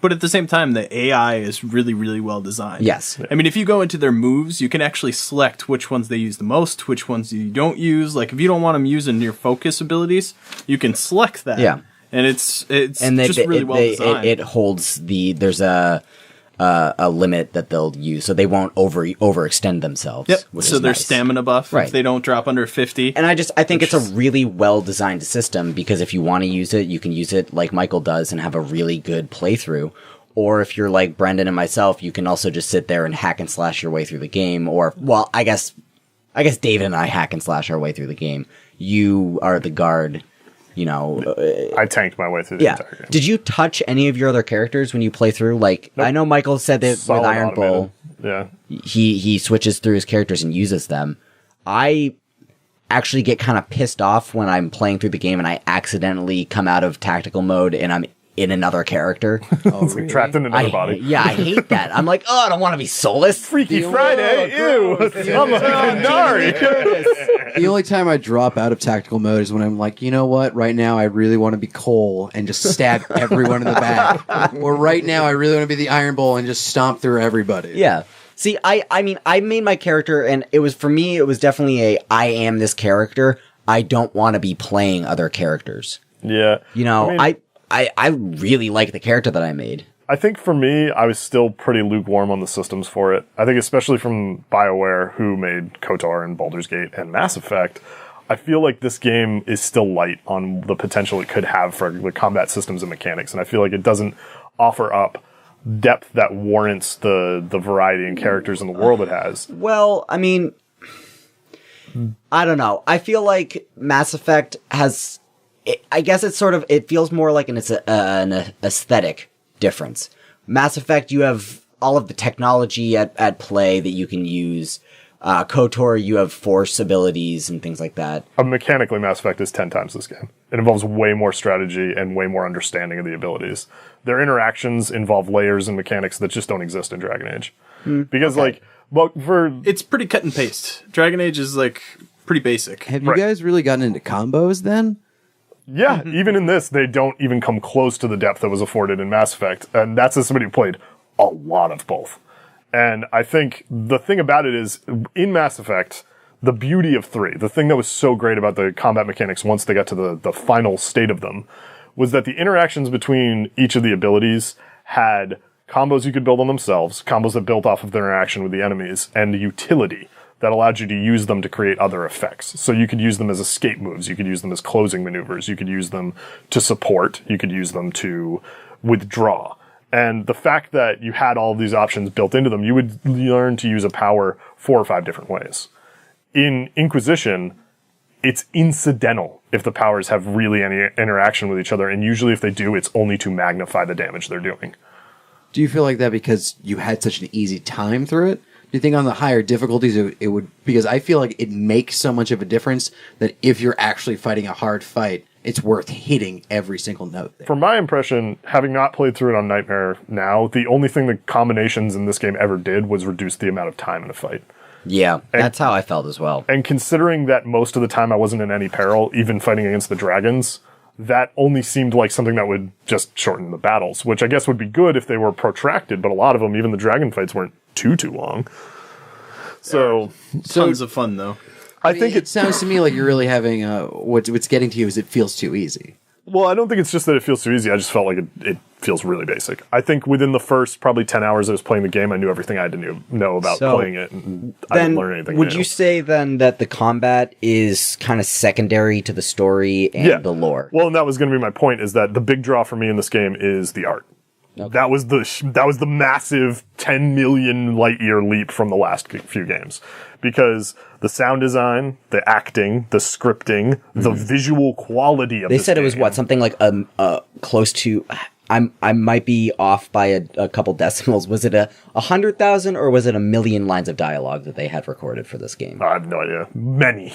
But at the same time, the AI is really, really well designed. Yes. I mean, if you go into their moves, you can actually select which ones they use the most, which ones you don't use. Like, if you don't want them using your focus abilities, you can select that. Yeah. And it's And just really well designed. it holds there's a limit that they'll use, so they won't overextend themselves. Yep. Which So is their nice. stamina buff, Right. if they don't drop under 50. And I think it's a really well designed system, because if you want to use it, you can use it like Michael does and have a really good playthrough. Or if you're like Brendan and myself, you can also just sit there and hack and slash your way through the game. Or, well, I guess David and I hack and slash our way through the game. You are the guard, You know, I tanked my way through the entire game. Did you touch any of your other characters when you play through? Like, Nope. I know Michael said that Solid with Iron automated. Bull, Yeah. he switches through his characters and uses them. I actually get kind of pissed off when I'm playing through the game and I accidentally come out of tactical mode and I'm in another character. Oh, It's like trapped in another body. Yeah, I hate that. I'm like, oh, I don't want to be soulless. Freaky Friday. Ew. I'm like Nari. The only time I drop out of tactical mode is when I'm like, you know what? Right now, I really want to be Cole and just stab everyone in the back. Or right now, I really want to be the Iron Bull and just stomp through everybody. Yeah. See, I mean, I made my character, and it was, for me, it was definitely I am this character. I don't want to be playing other characters. Yeah. You know, I mean, I really like the character that I made. I think for me, I was still pretty lukewarm on the systems for it. I think especially from BioWare, who made KOTOR and Baldur's Gate and Mass Effect, I feel like this game is still light on the potential it could have for the combat systems and mechanics, and I feel like it doesn't offer up depth that warrants the variety in characters in the world it has. Well, I mean, I don't know. I feel like Mass Effect has... I guess it's sort of... It feels more like an aesthetic difference. Mass Effect, you have all of the technology at play that you can use. KOTOR, you have force abilities and things like that. Mechanically, Mass Effect is 10 times this game. It involves way more strategy and way more understanding of the abilities. Their interactions involve layers and mechanics that just don't exist in Dragon Age. Because, It's pretty cut and paste. Dragon Age is, like, pretty basic. Have you guys really gotten into combos then? Yeah, even in this, they don't even come close to the depth that was afforded in Mass Effect. And that's as somebody who played a lot of both. And I think the thing about it is, in Mass Effect, the beauty of 3, the thing that was so great about the combat mechanics once they got to the final state of them, was that the interactions between each of the abilities had combos you could build on themselves, combos that built off of their interaction with the enemies, and utility that allowed you to use them to create other effects. So you could use them as escape moves, you could use them as closing maneuvers, you could use them to support, you could use them to withdraw. And the fact that you had all of these options built into them, you would learn to use a power 4 or 5 different ways. In Inquisition, it's incidental if the powers have really any interaction with each other, and usually if they do, it's only to magnify the damage they're doing. Do you feel like that because you had such an easy time through it? Do you think on the higher difficulties it would... Because I feel like it makes so much of a difference that if you're actually fighting a hard fight, it's worth hitting every single note there. From my impression, having not played through it on Nightmare now, the only thing the combinations in this game ever did was reduce the amount of time in a fight. Yeah, that's how I felt as well. And considering that most of the time I wasn't in any peril, even fighting against the dragons, that only seemed like something that would just shorten the battles, which I guess would be good if they were protracted, but a lot of them, even the dragon fights, weren't too long. So Tons of fun, though. I think it sounds to me like you're really having what's getting to you is it feels too easy. Well, I don't think it's just that it feels too easy. I just felt like it feels really basic. I think within the first probably 10 hours I was playing the game, I knew everything I had to know about playing it, and I didn't learn anything would new. you say then that the combat is kind of secondary to the story and the lore? Well, and that was going to be my point, is that the big draw for me in this game is the art. Okay. That was the massive 10 million light year leap from the last few games, because the sound design, the acting, the scripting, the visual quality of they this said it was game. what, something like close to. I might be off by a couple decimals. Was it 100,000 or was it 1 million lines of dialogue that they had recorded for this game? I have no idea. Many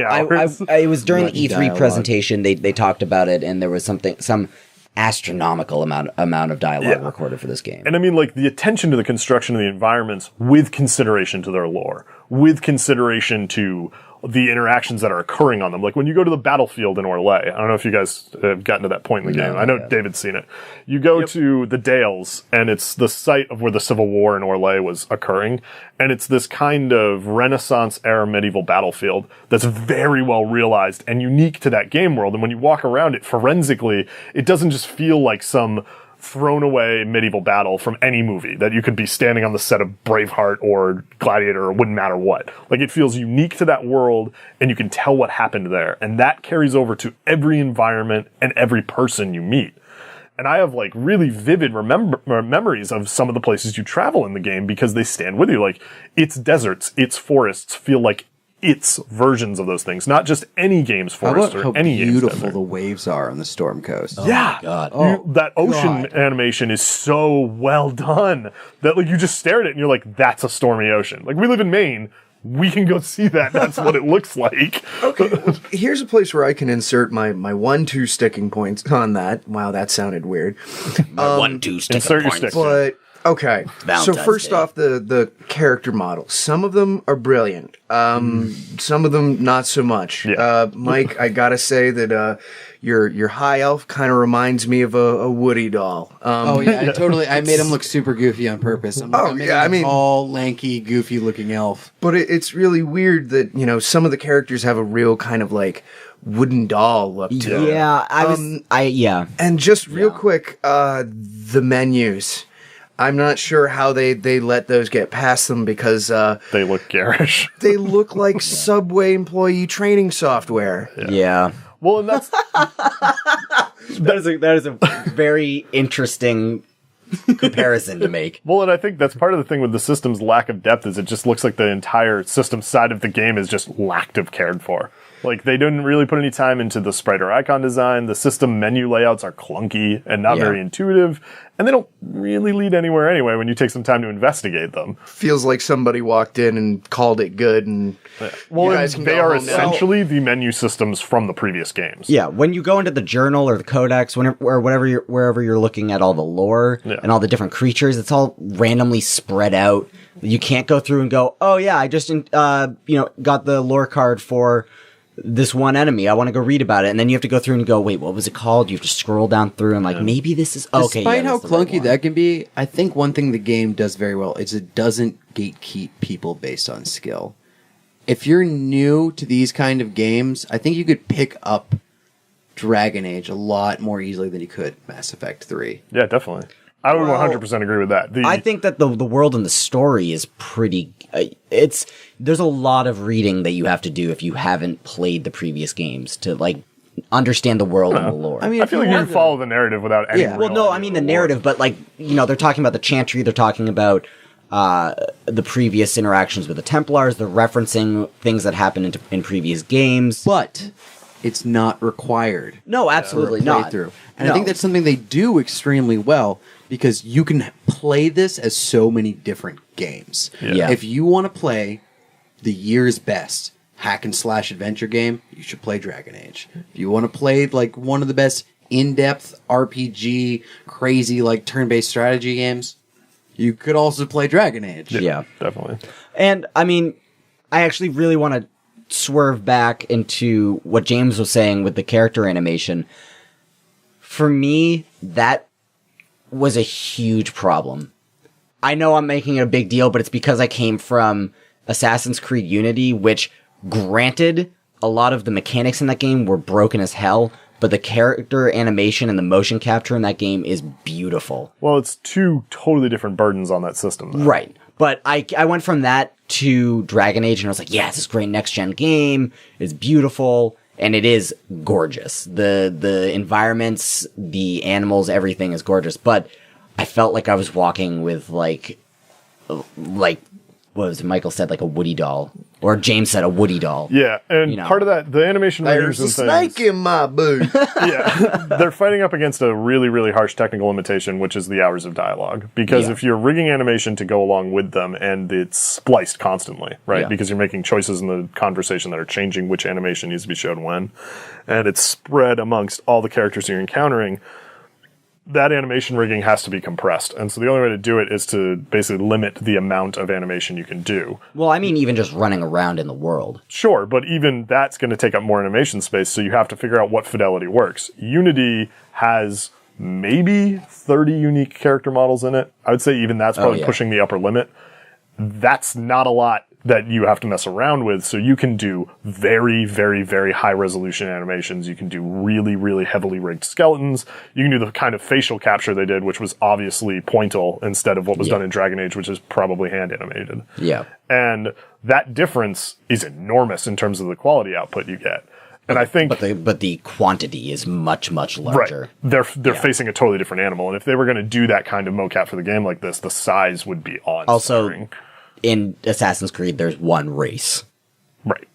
hours. It was during the E3 dialogue. presentation. They talked about it, and there was some astronomical amount of dialogue recorded for this game. And I mean, like, the attention to the construction of the environments with consideration to their lore, with consideration to the interactions that are occurring on them. Like, when you go to the battlefield in Orlais, I don't know if you guys have gotten to that point in the game. I know David's seen it. You go to the Dales, and it's the site of where the Civil War in Orlais was occurring, and it's this kind of Renaissance-era medieval battlefield that's very well realized and unique to that game world. And when you walk around it forensically, it doesn't just feel like some thrown away medieval battle from any movie that you could be standing on the set of Braveheart or Gladiator, or wouldn't matter what. Like, it feels unique to that world, and you can tell what happened there. And that carries over to every environment and every person you meet. And I have, like, really vivid memories of some of the places you travel in the game because they stand with you. Like, its deserts, its forests feel like its versions of those things, not just any game's How forest about or how any game's beautiful desert. the waves are on the Storm Coast? Yeah, God. that ocean animation is so well done that like you just stare at it and you're like, that's a stormy ocean. Like we live in Maine, we can go see that. That's what it looks like. Here's a place where I can insert my 1-2 sticking points on that. Wow, that sounded weird. 1-2 stick insert your points. stick. But okay, so Valentine's first Day. off, the character models. Some of them are brilliant. Some of them not so much. Yeah. Mike, I gotta say that your high elf kind of reminds me of a Woody doll. Oh yeah, I made him look super goofy on purpose. I'm making a tall, lanky, goofy-looking elf. But it's really weird that some of the characters have a real kind of like wooden doll look to them. Yeah, And just real quick, the menus. I'm not sure how they let those get past them because They look garish. they look like Subway employee training software. Yeah. Well, and that's That is a very interesting comparison to make. well, and I think that's part of the thing with the system's lack of depth is it just looks like the entire system side of the game is just lacked of cared for. Like they didn't really put any time into the sprite or icon design. The system menu layouts are clunky and not very intuitive, and they don't really lead anywhere anyway when you take some time to investigate them. Feels like somebody walked in and called it good, and Well, you guys can they go are home now. essentially the menu systems from the previous games. Yeah, when you go into the journal or the codex, wherever you're looking at all the lore and all the different creatures, it's all randomly spread out. You can't go through and go, oh yeah, I just got the lore card for this one enemy. I want to go read about it, and then you have to go through and go, wait, what was it called? You have to scroll down through and maybe this is okay. Despite how that's the right clunky one. that can be, I think one thing the game does very well is it doesn't gatekeep people based on skill. If you're new to these kind of games, I think you could pick up Dragon Age a lot more easily than you could Mass Effect 3. Yeah, definitely. I would 100% agree with that. I think that the world and the story is pretty. There's a lot of reading that you have to do if you haven't played the previous games to understand the world and the lore. I mean, I if feel like you can follow the narrative without any. Yeah. well, real no, idea I mean of the lore. narrative, but they're talking about the Chantry. They're talking about the previous interactions with the Templars. They're referencing things that happened in previous games. but it's not required. No, absolutely not. Playthrough. And I think that's something they do extremely well because you can play this as so many different games. Yeah. If you want to play the year's best hack and slash adventure game, you should play Dragon Age. If you want to play one of the best in-depth RPG, crazy turn-based strategy games, you could also play Dragon Age. Yeah. Definitely. And I mean, I actually really want to swerve back into what James was saying with the character animation. For me, that was a huge problem. I know I'm making it a big deal, but it's because I came from Assassin's Creed Unity, which, granted, a lot of the mechanics in that game were broken as hell, but the character animation and the motion capture in that game is beautiful. Well, it's two totally different burdens on that system, though. Right. But I went from that to Dragon Age, and I was like, yeah, it's this great next-gen game. It's beautiful, and it is gorgeous. The environments, the animals, everything is gorgeous. But I felt like I was walking with, what was it Michael said, a Woody doll. Or James said a Woody doll. Yeah, and part of that, the animation There's reviews a and things. snake in my boot. Yeah, they're fighting up against a really, really harsh technical limitation, which is the hours of dialogue. Because if you're rigging animation to go along with them, and it's spliced constantly, right? Yeah. Because you're making choices in the conversation that are changing which animation needs to be shown when, and it's spread amongst all the characters you're encountering, that animation rigging has to be compressed. And so the only way to do it is to basically limit the amount of animation you can do. Well, I mean, even just running around in the world. Sure, but even that's going to take up more animation space, so you have to figure out what fidelity works. Unity has maybe 30 unique character models in it. I would say even that's probably pushing the upper limit. That's not a lot that you have to mess around with, so you can do very, very, very high resolution animations. You can do really, really heavily rigged skeletons. You can do the kind of facial capture they did, which was obviously pointal instead of what was done in Dragon Age, which is probably hand animated. Yeah. And that difference is enormous in terms of the quality output you get. And I think, But the quantity is much, much larger. right, they're facing a totally different animal. And if they were going to do that kind of mocap for the game like this, the size would be awe-inspiring. Also, in Assassin's Creed, there's one race. Right.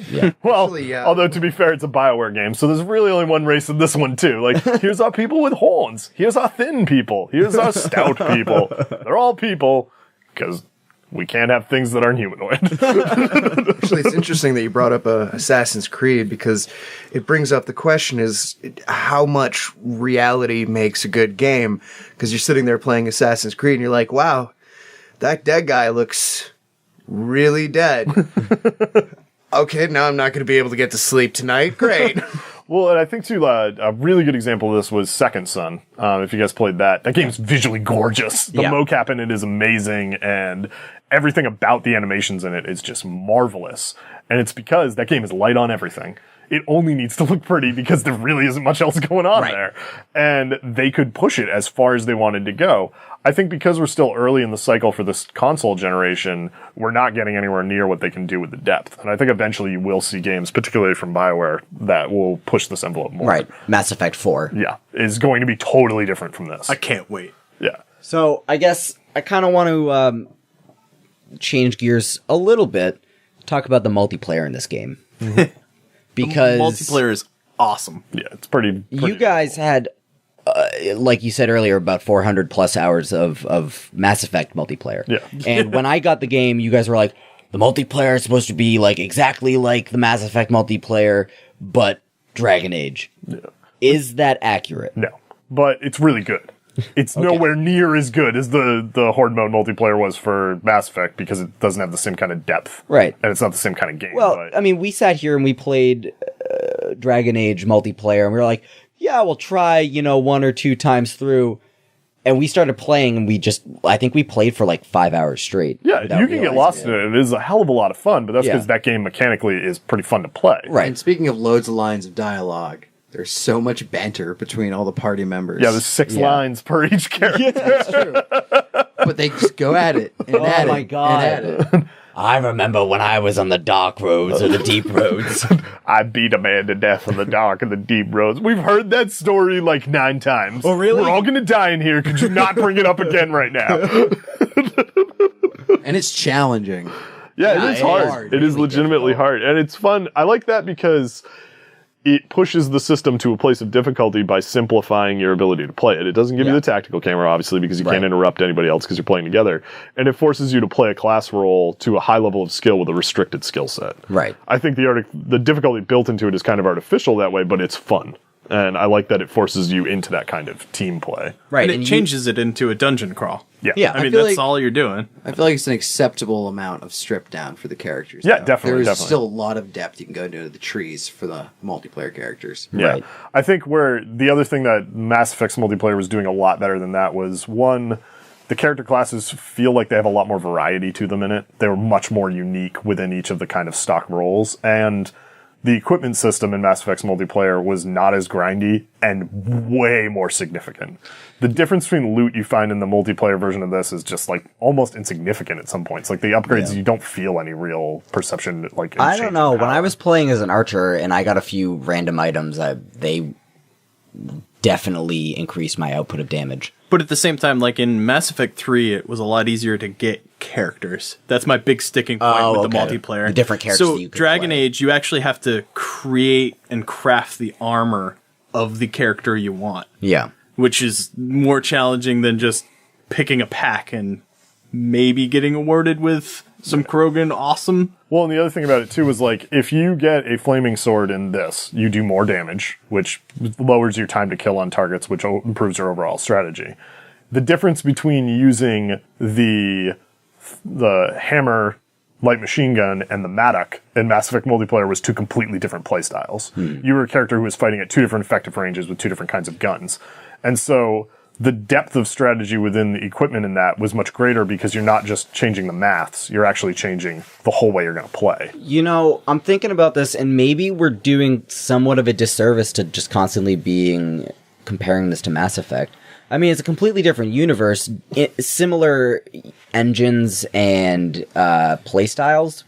Yeah. Well, Actually, yeah. although to be fair, it's a BioWare game, so there's really only one race in this one too. Like, here's our people with horns. Here's our thin people. Here's our stout people. They're all people because we can't have things that aren't humanoid. Actually, it's interesting that you brought up Assassin's Creed because it brings up the question is how much reality makes a good game? Because you're sitting there playing Assassin's Creed and you're like, wow, that dead guy looks really dead. Okay, now I'm not going to be able to get to sleep tonight. Great. Well, and I think too, a really good example of this was Second Son. If you guys played that, that game is visually gorgeous. The mocap in it is amazing, and everything about the animations in it is just marvelous. And it's because that game is light on everything. It only needs to look pretty because there really isn't much else going on there. And they could push it as far as they wanted to go. I think because we're still early in the cycle for this console generation, we're not getting anywhere near what they can do with the depth. And I think eventually you will see games, particularly from BioWare, that will push this envelope more. Right. Mass Effect 4. Yeah. Is going to be totally different from this. I can't wait. Yeah. So I guess I kind of want to change gears a little bit, talk about the multiplayer in this game. Because multiplayer is awesome. Yeah, it's pretty you guys had, like you said earlier, about 400 plus hours of Mass Effect multiplayer. Yeah. And when I got the game, you guys were like, the multiplayer is supposed to be like exactly like the Mass Effect multiplayer, but Dragon Age. Yeah. Is that accurate? No. But it's really good. It's nowhere near as good as the Horde mode multiplayer was for Mass Effect because it doesn't have the same kind of depth. Right. And it's not the same kind of game. Well, but I mean, we sat here and we played Dragon Age multiplayer, and we were like, yeah, we'll try, 1 or 2 times through. And we started playing, and I think we played for like 5 hours straight. yeah, you can get lost in it. It is a hell of a lot of fun, but that's because that game mechanically is pretty fun to play. Right. And speaking of loads of lines of dialogue, there's so much banter between all the party members. Yeah, there's 6 lines per each character. Yeah, that's true. But they just go at it and at it. my God. And at it. I remember when I was on the dark roads or the deep roads. I beat a man to death on the dark and the deep roads. We've heard that story like 9 times. Oh, really? We're all going to die in here. Could you not bring it up again right now? And it's challenging. Yeah, it is hard. hard. It is Really legitimately difficult. hard. And it's fun. I like that because it pushes the system to a place of difficulty by simplifying your ability to play it. It doesn't give you the tactical camera, obviously, because you can't interrupt anybody else because you're playing together. And it forces you to play a class role to a high level of skill with a restricted skill set. Right. I think the difficulty built into it is kind of artificial that way, but it's fun. And I like that it forces you into that kind of team play. Right. And it changes it into a dungeon crawl. Yeah. Yeah. I mean, feel that's like- all you're doing. I feel like it's an acceptable amount of strip down for the characters. Yeah, though. definitely, There's definitely. still a lot of depth you can go into the trees for the multiplayer characters. Yeah. Right. I think where the other thing that Mass Effect's multiplayer was doing a lot better than that was, one, the character classes feel like they have a lot more variety to them in it. They're much more unique within each of the kind of stock roles. And the equipment system in Mass Effect's multiplayer was not as grindy and way more significant. The difference between loot you find in the multiplayer version of this is just like almost insignificant at some points. Like the upgrades, you don't feel any real perception. Like I don't know. When I was playing as an archer and I got a few random items, they definitely increased my output of damage. But at the same time, like in Mass Effect 3, it was a lot easier to get characters. That's my big sticking point with the multiplayer. The different characters So that you could Dragon play. Age, you actually have to create and craft the armor of the character you want, Yeah. which is more challenging than just picking a pack and maybe getting awarded with some Krogan awesome. Well, and the other thing about it too is like if you get a flaming sword in this, you do more damage, which lowers your time to kill on targets, which improves your overall strategy. The difference between using the hammer light machine gun and the Maddock in Mass Effect multiplayer was 2 completely different playstyles. You were a character who was fighting at 2 different effective ranges with 2 different kinds of guns. And so the depth of strategy within the equipment in that was much greater because you're not just changing the maths, you're actually changing the whole way you're going to play. I'm thinking about this, and maybe we're doing somewhat of a disservice to just constantly comparing this to Mass Effect. I mean, it's a completely different universe, similar engines and playstyles,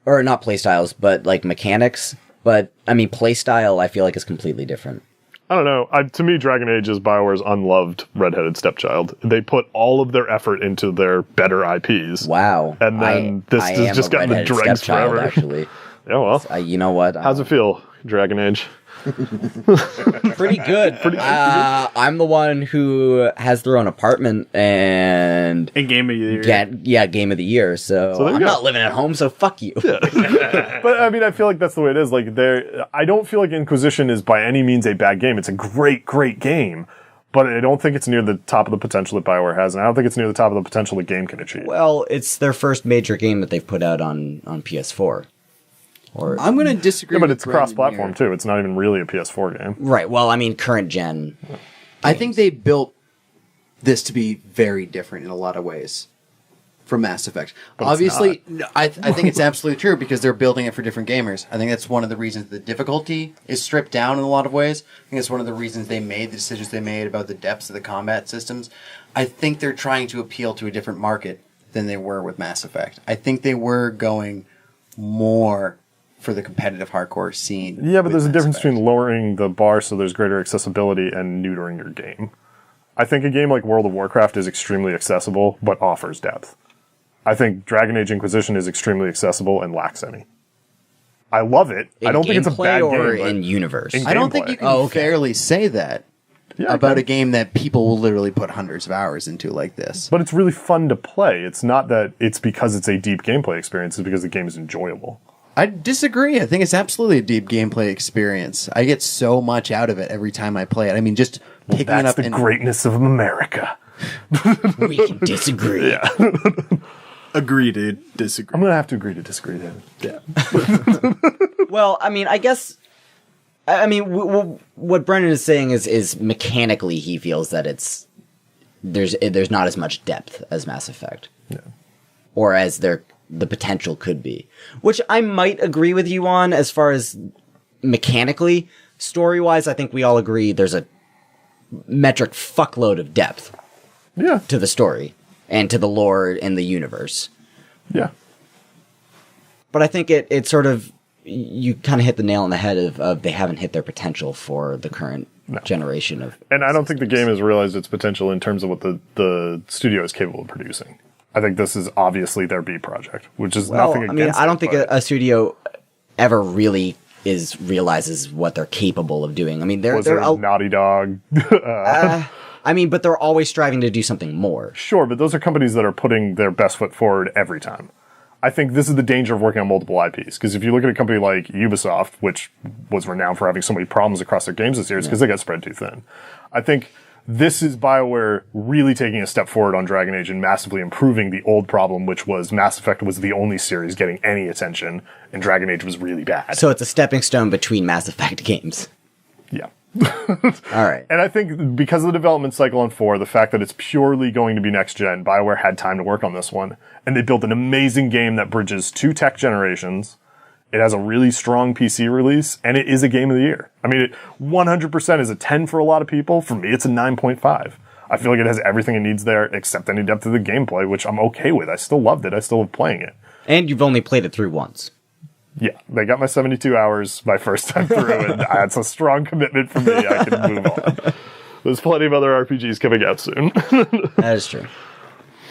or not playstyles, but like mechanics. But I mean, playstyle, I feel like is completely different. I don't know. To me, Dragon Age is BioWare's unloved redheaded stepchild. They put all of their effort into their better IPs. Wow. And then this I has am just a gotten the redheaded dregs stepchild, forever. actually. Yeah, well. You know what? How's it feel, Dragon Age? Pretty good. I'm the one who has their own apartment and Game of the Year. Game of the Year. So there you I'm go. not living at home. So fuck you. But I mean, I feel like that's the way it is. Like, I don't feel like Inquisition is by any means a bad game. It's a great, great game. But I don't think it's near the top of the potential that BioWare has, and I don't think it's near the top of the potential the game can achieve. Well, it's their first major game that they've put out on PS4. Or I'm going to disagree. Yeah, but with it's cross-platform Brendan here. too. It's not even really a PS4 game. right. Well, I mean, current gen. I think they built this to be very different in a lot of ways from Mass Effect. Obviously, no, I think it's absolutely true because they're building it for different gamers. I think that's one of the reasons the difficulty is stripped down in a lot of ways. I think it's one of the reasons they made the decisions they made about the depths of the combat systems. I think they're trying to appeal to a different market than they were with Mass Effect. I think they were going more for the competitive hardcore scene. Yeah, but there's a Mass difference Effect. between lowering the bar so there's greater accessibility and neutering your game. I think a game like World of Warcraft is extremely accessible, but offers depth. I think Dragon Age Inquisition is extremely accessible and lacks any. I love it. I don't think it's a bad or game. in universe. In I don't think gameplay. you can fairly say that Yeah, about okay. a game that people will literally put hundreds of hours into like this. But it's really fun to play. It's not that it's because it's a deep gameplay experience. It's because the game is enjoyable. I disagree. I think it's absolutely a deep gameplay experience. I get so much out of it every time I play it. I mean, just picking it That's up the and greatness of America. We can disagree. Agree to disagree. I'm going to have to agree to disagree then. Yeah. Well, I mean, I guess. I mean, what Brendan is saying is mechanically he feels that there's not as much depth as Mass Effect, or as the potential could be, which I might agree with you on as far as mechanically. Story wise, I think we all agree there's a metric fuckload of depth Yeah. to the story and to the lore and the universe. Yeah. But I think it sort of, you kind of hit the nail on the head of they haven't hit their potential for the current generation of. And I don't think the game has realized its potential in terms of what the studio is capable of producing. I think this is obviously their B project, which is nothing against I mean, I don't think but a studio ever really realizes what they're capable of doing. I mean, was there a Naughty Dog? I mean, but they're always striving to do something more. Sure, but those are companies that are putting their best foot forward every time. I think this is the danger of working on multiple IPs, because if you look at a company like Ubisoft, which was renowned for having so many problems across their games this year, it's because they got spread too thin. I think this is BioWare really taking a step forward on Dragon Age and massively improving the old problem, which was Mass Effect was the only series getting any attention, and Dragon Age was really bad. So it's a stepping stone between Mass Effect games. Yeah. All right. And I think because of the development cycle on 4, the fact that it's purely going to be next gen, BioWare had time to work on this one. And they built an amazing game that bridges 2 tech generations. It has a really strong PC release, and it is a game of the year. I mean, it 100% is a 10 for a lot of people. For me, it's a 9.5. I feel like it has everything it needs there, except any depth of the gameplay, which I'm okay with. I still loved it. I still love playing it. And you've only played it through once. Yeah, they got my 72 hours my first time through, and that's a strong commitment for me. I can move on. There's plenty of other RPGs coming out soon. That is true.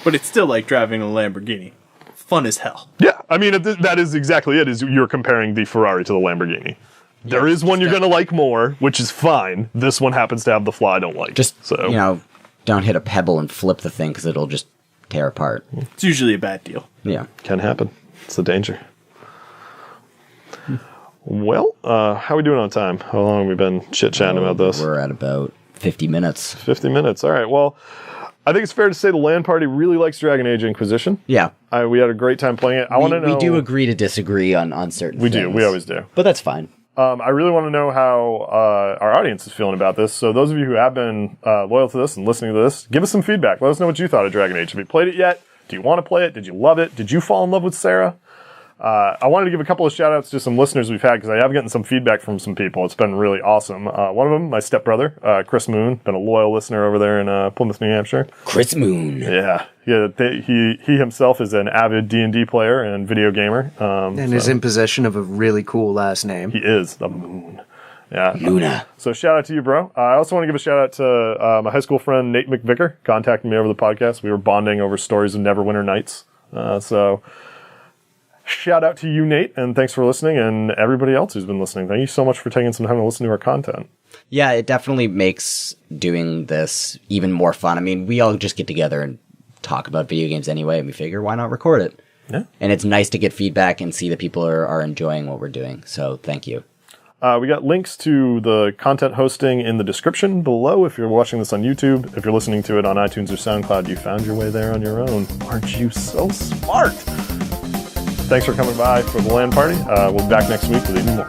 But it's still like driving a Lamborghini. Fun as hell. Yeah, I mean, that is exactly it, is you're comparing the Ferrari to the Lamborghini. There is one you're going to like more, which is fine. This one happens to have the flaw I don't like. Just, so don't hit a pebble and flip the thing because it'll just tear apart. It's usually a bad deal. Yeah. Can happen. It's the danger. Well, how are we doing on time? How long have we been chit-chatting about this? We're at about 50 minutes. 50 minutes. All right, well, I think it's fair to say the LAN Party really likes Dragon Age Inquisition. Yeah. We had a great time playing it. I want to know... We do agree to disagree on certain things. We do. We always do. But that's fine. I really want to know how our audience is feeling about this. So those of you who have been loyal to this and listening to this, give us some feedback. Let us know what you thought of Dragon Age. Have you played it yet? Do you want to play it? Did you love it? Did you fall in love with Sarah? I wanted to give a couple of shout-outs to some listeners we've had, because I have gotten some feedback from some people. It's been really awesome. One of them, my stepbrother, Chris Moon, been a loyal listener over there in Plymouth, New Hampshire. Chris Moon. Yeah. He himself is an avid D&D player and video gamer. And is in possession of a really cool last name. He is the Moon. Yeah. Luna. So shout out to you, bro. I also want to give a shout out to my high school friend Nate McVicker, contacted me over the podcast. We were bonding over stories of Neverwinter Nights. So Shout out to you, Nate, and thanks for listening, and everybody else who's been listening. Thank you so much for taking some time to listen to our content. Yeah, it definitely makes doing this even more fun. I mean, we all just get together and talk about video games anyway, and we figure, why not record it? Yeah. And it's nice to get feedback and see that people are enjoying what we're doing. So thank you. We got links to the content hosting in the description below if you're watching this on YouTube. If you're listening to it on iTunes or SoundCloud, you found your way there on your own. Aren't you so smart? Thanks for coming by for the LAN Party. We'll be back next week with even more.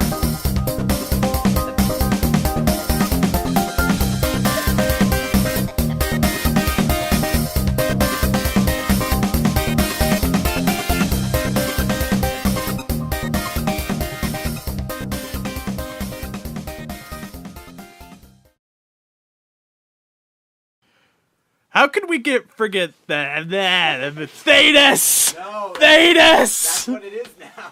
How could we forget that? Thetis! No! Thetis! That's what it is now.